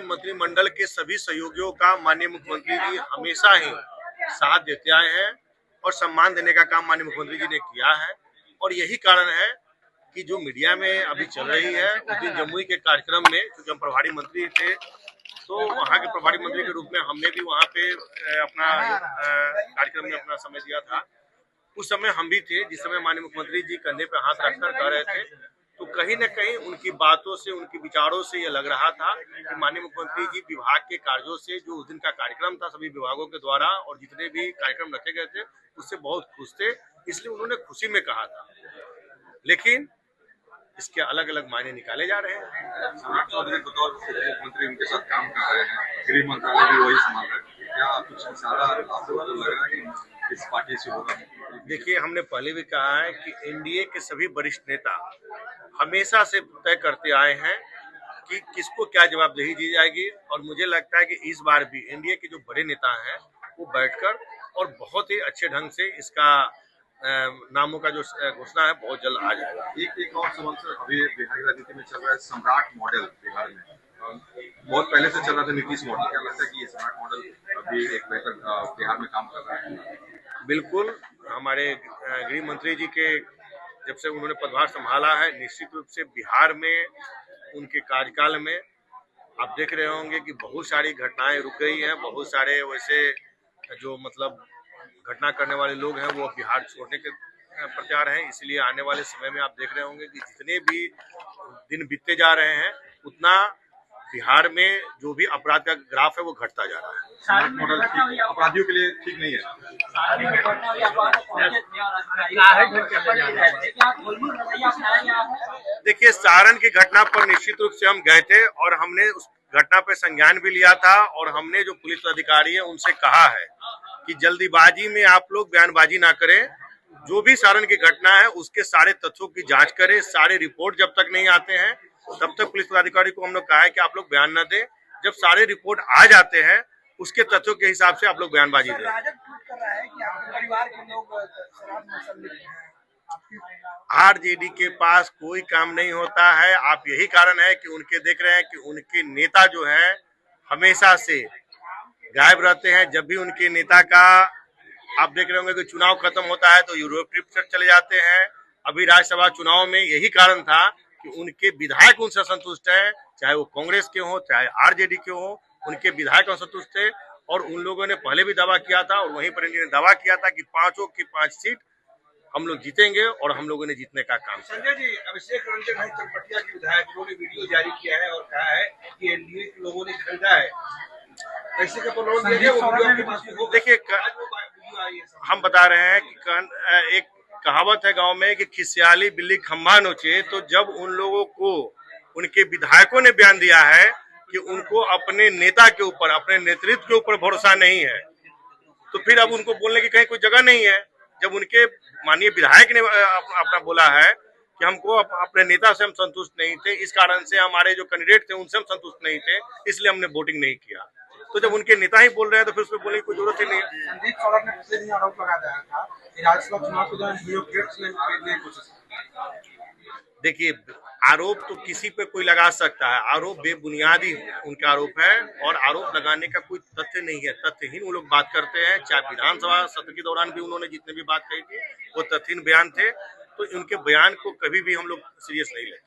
मंत्रिमंडल के सभी सहयोगियों का माननीय मुख्यमंत्री जी हमेशा ही साथ देते आए हैं और सम्मान देने का काम माननीय मुख्यमंत्री जी ने किया है। और यही कारण है कि जो मीडिया में अभी चल रही है, उस दिन जमुई के कार्यक्रम में क्योंकि हम प्रभारी मंत्री थे, तो वहाँ के प्रभारी मंत्री के रूप में हमने भी वहाँ पे अपना कार्यक्रम में अपना समय दिया था। उस समय हम भी थे जिस समय माननीय मुख्यमंत्री जी कंधे पे हाथ रखकर कह रहे थे, तो कहीं न कहीं उनकी बातों से, उनके विचारों से ये लग रहा था कि माननीय मुख्यमंत्री जी विभाग के कार्यों से, जो उस दिन का कार्यक्रम था सभी विभागों के द्वारा और जितने भी कार्यक्रम रखे गए थे, उससे बहुत खुश थे, इसलिए उन्होंने खुशी में कहा था। लेकिन इसके अलग अलग मायने निकाले जा रहे हैं। सम्राट चौधरी बतौर मुख्यमंत्री उनके साथ काम कर रहे हैं, गृह मंत्रालय भी वही संभाल रहे हैं, क्या कुछ इशारा आपको लग रहा है कि इस पार्टी से होगा? देखिए, हमने पहले भी कहा है कि एनडीए के सभी वरिष्ठ नेता हमेशा से तय करते आए हैं कि किसको क्या जवाबदेही दी जाएगी, और मुझे लगता है कि इस बार भी एनडीए के जो बड़े नेता हैं वो बैठकर और बहुत ही अच्छे ढंग से इसका नामों का जो घोषणा है बहुत जल्द आ जाएगा। एक और सवाल सर, अभी बिहार की राजनीति में चल रहा है सम्राट मॉडल बिहार में, बहुत पहले से चल रहा था नीतीश मॉडल, क्या लगता है कि ये सम्राट मॉडल अभी एक बेहतर बिहार में काम कर रहा है? बिल्कुल, हमारे गृह मंत्री जी के जब से उन्होंने पदभार संभाला है, निश्चित रूप से बिहार में उनके कार्यकाल में आप देख रहे होंगे कि बहुत सारी घटनाएं रुक गई हैं, बहुत सारे वैसे जो मतलब घटना करने वाले लोग हैं वो बिहार छोड़ने के प्रचार हैं। इसलिए आने वाले समय में आप देख रहे होंगे कि जितने भी दिन बीतते जा रहे हैं उतना बिहार में जो भी अपराध का ग्राफ है वो घटता जा रहा है। सम्राट मॉडल अपराधियों के लिए ठीक नहीं है। देखिए, सारण की घटना पर निश्चित रूप से हम गए थे और हमने उस घटना पर संज्ञान भी लिया था और हमने जो पुलिस अधिकारी है उनसे कहा है कि जल्दीबाजी में आप लोग बयानबाजी ना करें, जो भी सारण की घटना है उसके सारे तथ्यों की जांच करें, सारे रिपोर्ट जब तक नहीं आते हैं तब तक पुलिस पदाधिकारी को हम लोग कहा है कि आप लोग बयान न दें, जब सारे रिपोर्ट आ जाते हैं उसके तथ्यों के हिसाब से आप लोग बयानबाजी दें। आरजेडी के पास कोई काम नहीं होता है। आप यही कारण है कि उनके देख रहे हैं कि उनके नेता जो है हमेशा से गायब रहते हैं। जब भी उनके नेता का आप देख रहे होंगे कि चुनाव खत्म होता है तो यूरोप ट्रिप पर चले जाते हैं। अभी राज्यसभा चुनाव में यही कारण था कि उनके विधायक उनसे संतुष्ट हैं, चाहे वो कांग्रेस के हो चाहे आरजेडी के हो, उनके विधायक संतुष्ट थे और उन लोगों ने पहले भी दावा किया था और वहीं पर इन्होंने दावा किया था कि 5 की 5 सीट हम लोग जीतेंगे और हम लोगों ने जीतने का काम किया। संजय जी, अभिषेक रंजन है चनपटिया के विधायक, उन्होंने वीडियो जारी किया है और कहा है कि एनडीए के लोगों ने खरीदा है। ऐसे का प्रलोभन दिया वो। देखिए, हम बता रहे हैं कि एक कहावत है गांव में कि खिसियाली बिल्ली खंभा नोचे, तो जब उन लोगों को उनके विधायकों ने बयान दिया है कि उनको अपने नेता के ऊपर, अपने नेतृत्व के ऊपर भरोसा नहीं है, तो फिर अब उनको बोलने की कहीं कोई जगह नहीं है। जब उनके माननीय विधायक ने अपना बोला है कि हमको अपने नेता से हम संतुष्ट नहीं थे, इस कारण से हमारे जो कैंडिडेट थे उनसे हम संतुष्ट नहीं थे, इसलिए हमने वोटिंग नहीं किया। तो जब उनके नेता ही बोल रहे हैं तो फिर उसमें बोलने की कोई जरूरत ही नहीं है। संदीप सौरभ ने पिछले दिन आरोप लगाया था कि राज्यसभा चुनाव के दौरान ब्यूरोक्रेट्स ने खरीदने की कोशिश की। देखिए, आरोप तो किसी पे कोई लगा सकता है, आरोप बेबुनियादी उनका आरोप है और आरोप लगाने का कोई तथ्य नहीं है। तथ्यहीन वो लोग बात करते हैं। चाहे विधानसभा सत्र के दौरान भी उन्होंने जितने भी बात कही थी वो तथ्यहीन बयान थे, तो उनके बयान को कभी भी हम लोग सीरियस नहीं लेते।